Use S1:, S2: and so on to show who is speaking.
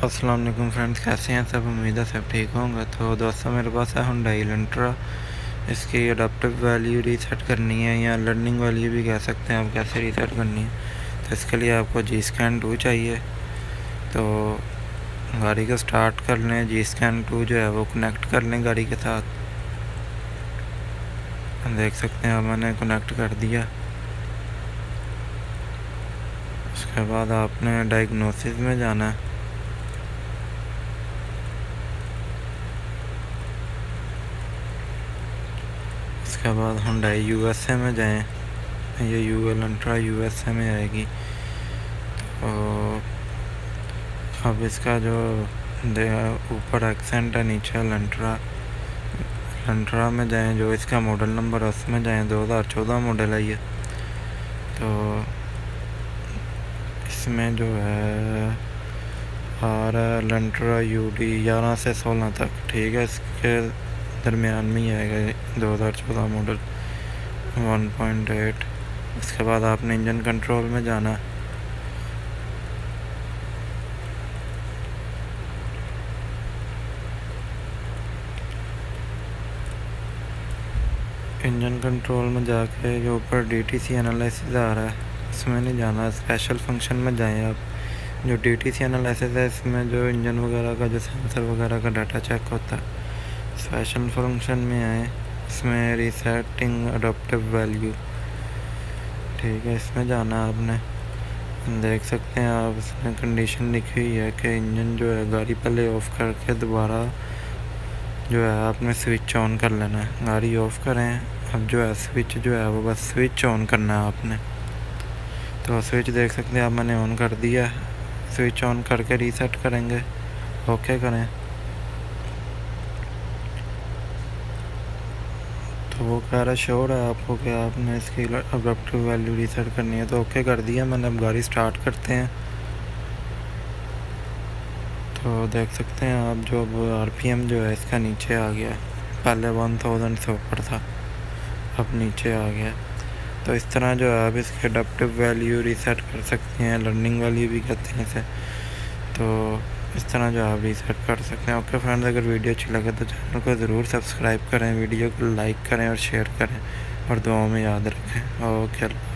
S1: अस्सलाम वालेकुम फ्रेंड्स, कैसे हैं सब। उम्मीद है सब ठीक होंगे। तो दोस्तों, मेरे पास है Hyundai Elantra। इसकी अडाप्टिव वैल्यू रीसेट करनी है या लर्निंग वैल्यू भी कह सकते हैं आप, कैसे रीसेट करनी है। तो इसके लिए आपको G-Scan 2 चाहिए। तो गाड़ी को स्टार्ट कर लें, G-Scan 2 जो है वो कनेक्ट कर लें गाड़ी के साथ। देख सकते हैं मैंने कनेक्ट कर दिया। उसके बाद आपने डायग्नोसिस में जाना है। उसके बाद Hyundai USA में जाएं। ये Elantra USA में आएगी। तो अब इसका जो ऊपर एक्सेंट है, नीचे एलेंट्रा में जाएं। जो इसका मॉडल नंबर है उसमें जाएं, 2014 मॉडल है ये। तो इसमें जो है आ रहा है एलेंट्रा UD 11 से 16 तक, ठीक है। इसके दरमियान में ही आएगा 2014 मॉडल 1.8। उसके बाद आपने इंजन कंट्रोल में जाना है। इंजन कंट्रोल में जाके जो ऊपर DTC एनालिसिस आ रहा है उसमें नहीं जाना, स्पेशल फंक्शन में जाएं आप। जो DTC एनालिसिस है इसमें जो इंजन वगैरह का, जो सेंसर वगैरह का डाटा चेक होता है। स्पेशल फंक्शन में आए, इसमें रीसेटिंग अडॉप्टिव वैल्यू, ठीक है, इसमें जाना आपने। देख सकते हैं आप, इसमें कंडीशन लिखी हुई है कि इंजन जो है गाड़ी पहले ऑफ़ करके दोबारा जो है आपने स्विच ऑन कर लेना है। गाड़ी ऑफ़ करें, अब जो है स्विच जो है वो बस स्विच ऑन करना है आपने। तो स्विच देख सकते हैं आप, मैंने ऑन कर दिया। स्विच ऑन करके रीसेट करेंगे, ओके करें। तो वो कह रहा श्योर है आपको कि आपने इसकी अडॉप्टिव वैल्यू रीसेट करनी है। तो ओके कर दिया मैंने। अब गाड़ी स्टार्ट करते हैं। तो देख सकते हैं आप, जो अब RPM जो है इसका नीचे आ गया। पहले 1000 से ऊपर था, अब नीचे आ गया। तो इस तरह जो है आप इसके अडॉप्टिव वैल्यू रीसेट कर सकते हैं, लर्निंग वैल्यू भी कहते हैं इसे। तो इस तरह जो आप रीसेट कर सकते हैं। ओके फ्रेंड्स, अगर वीडियो अच्छी लगे तो चैनल को ज़रूर सब्सक्राइब करें, वीडियो को लाइक करें और शेयर करें, और दुआओं में याद रखें। ओके।